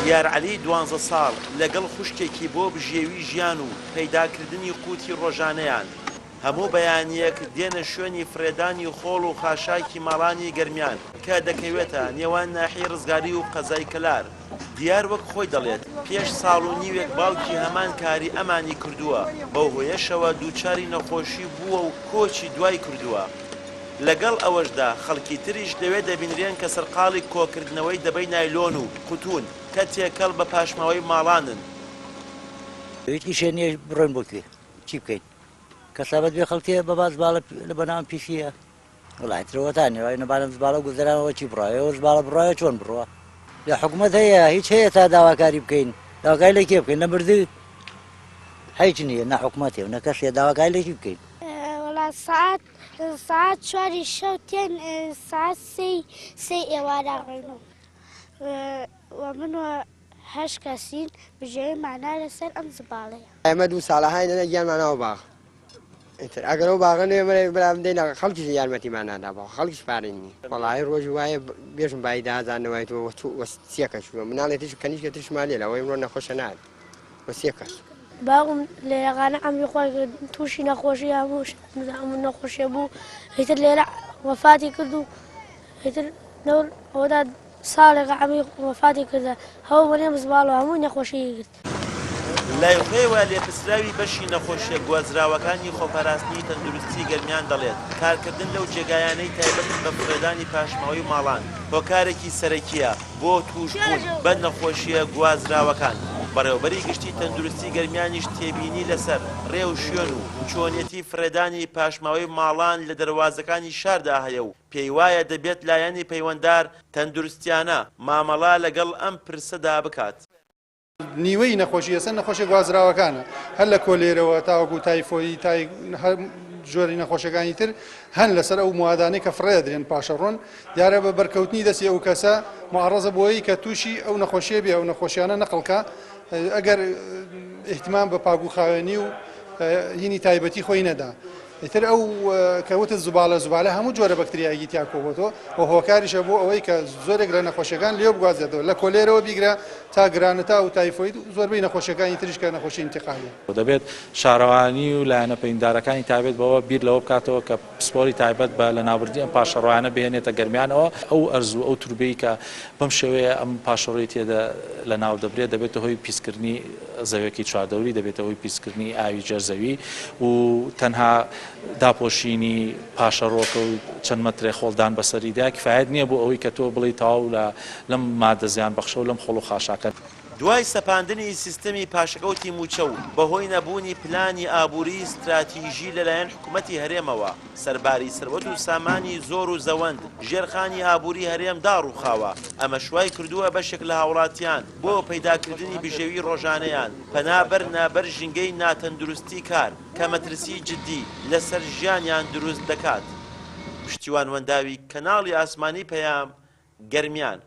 یارعەلی 12 ساڵ لەگەڵ خوشکێکی بۆ بژێوی ژیان و پەیداکردنی قوتی ڕۆژانەیان هەموو بەیانیەک دێنە شوێنی فرێدانی خۆڵ و خاشاکی ماڵانی گەرمیان کە دەکەوێتە نێوان ناحیەی ڕزگاری و قەزای کەلار. دیار وەک خۆی دەڵێت پێش ساڵ و نیوێک باوکی هەمان کاری ئەمانی کردووە، بەو هۆیەشەوە دووچاری نەخۆشی بووە و کۆچی دوای کردووە. لەگەڵ ئەوەشدا خەڵکی تریش لەوێ دەبینرێن کە سەرقاڵی کۆکردنەوەی دەبەی نایلۆن و قوتون کە تێکەڵ بە پاشماوەی ماڵانن. هیچ شوێنێ بڕۆین بۆ کوێ چی بکەین؟ کەسابەت بێ خەڵکێ بە باز باڵە لە بەناوم پیشیە وڵای ترەوەتانی وای نەبارم زباڵە گوزەرانەوە چی بڕایەوە زباڵە بڕایە چۆن بڕوە؟ لە حکوومەت هەیە هیچ هەیە تا داواکاری بکەین، داواکاری لە کێ بکەین؟ لە مردوو هیچ نییە، نە حکوومەتێ و نە کەسێ داواکاری لەکی بکەین. ساعت 4 شەو تێن ساعت سێ ئێوارەڕێنەوە من هەش کەسین بژێوی مانا لەسەر ئەم زباڵەیە. ئێمە 2 ساڵەهای نەنە گیانمانەوە باغ ئیتر ئەگەر ئەو باغە نوێ بەرام دێنە خەڵکیش یارمەتیمان نادا بەوە خەڵکیش پارێنی وەڵاهی ڕۆژی وایە بێژم بای دازانەوەی تۆ سێ کەس مناڵێتیش کەنیشکە ترشمان لێ لەوەی ڕۆ نەخۆشە نات بە سێ کەس. باوم لە یەغانە ئەمری خۆی تووشی نەخۆشی هەموو نەخۆشیە بوو هیتر لێرە وەفاتی کرد و هیتر ئەوەدا ساڵێکە ئەمی وەفاتی کردە هەوو بەنێم زباڵەوە هەمووی نەخۆشی کرد. لایخێوە لێپسراوی بەشی نەخۆشیە گوازراوەکانی خۆپاراستنی تەندروستی گەرمیان دەڵێت کارکردن لەو جێگایانەی تایبەتن بە فرێدانی پاشماوەی ماڵان هۆکارێکی سەرەکیە بۆ توشبوون بە نەخۆشیە گوازراوەکان. بەڕێوەبەری گشتی تەندروستی گەرمیانیش تێبینی لەسەر ڕێو شوێن و چۆنیەتی فرێدانی پاشماوەی ماڵان لە دەواازەکانی شاردا هەیە و پێی وایە دەبێت لایەنی پەیوەنددار تەندروستیانە مامەڵا لەگەڵ ئەم پرسەدا بکات. نیوەی نەخۆشی ئەسەر نەخۆشی گوازراوەکانە هەر لە کۆلێرەوە تاوەکو تایفۆی جۆری نەخۆشیەکانی تر هەن لەسەر ئەو موادانەی کە فڕێدرێن پاشەڕۆن دیارە بە بەرکەوتنی دەستی ئەو کەسە معڕەزە بۆی کە تووشی ئەو نەخۆشیە بێ ئەو نەخۆشیانە نەقڵکە ئەگەر احتیمام بە پاگوخاوێنی و هینی تایبەتی خۆی نەدا. ئیتر ئەو کەوتە زبالە هەموو جۆرە بەکتریایگی تیا کۆبێتەوە و هۆکاریشە بۆ ئەوەی کە زۆرێک لە نەخۆشیەکان لێو بگوازێتەوە لە کۆلێرەوە بیگرە تا گرانەتا و تایفۆید زۆربەی نەخۆشیەکانی تریشکە نەخۆشی انتقالی. دەبێت شارەوانی و لایەنە پەیوەنددارەکانی تایبەت بەوە بیر لەوە بکاتەوە کە پسپۆری تایبەت بە لە ناوبردی ئەم پاشەڕۆیانە بهێنێتە گەرمیانەوە ئەو ئەرزوو ئەو توربەی کە بەم شێوەیە ئەم پاشەڕۆی تێدا لە ناو دەبرێت دەبێتە هۆی پیسکردنی زەویەکی چواردەوری دەبێتە هۆی پیسکردنی ئاوی جەرزەوی و تەنها داپۆشینی پاشەڕۆکە و چەند مەترێ خۆڵدان بەسەریدا کفایەت نییە بۆ ئەوەی کە تۆ بڵێ تەواو لەم مادە زیان بەخشە و لەم خۆڵ و خاشاکە. دوای سەپاندنی سیستەمی پاشەکەوتی موچە و بەهۆی نەبوونی پلانی ئابووری استراتیژی لەلایەن حکوومەتی هەرێمەوە سەرباری سەروەت و سامانی زۆر و زەوەند ژێرخانی ئابووری هەرێم داڕووخاوە. ئەمە شوای کردووە بەشێک لە هاوڵاتیان بۆ پەیداکردنی بژێوی ڕۆژانەیان پەنابەر نابەر ژینگەی ناتەندروستی کار کە مەترسی جددی لەسەر ژیانیان دروست دەکات. پشتیوان وەنداوی کەناڵی ئاسمانی پەیام گەرمیان.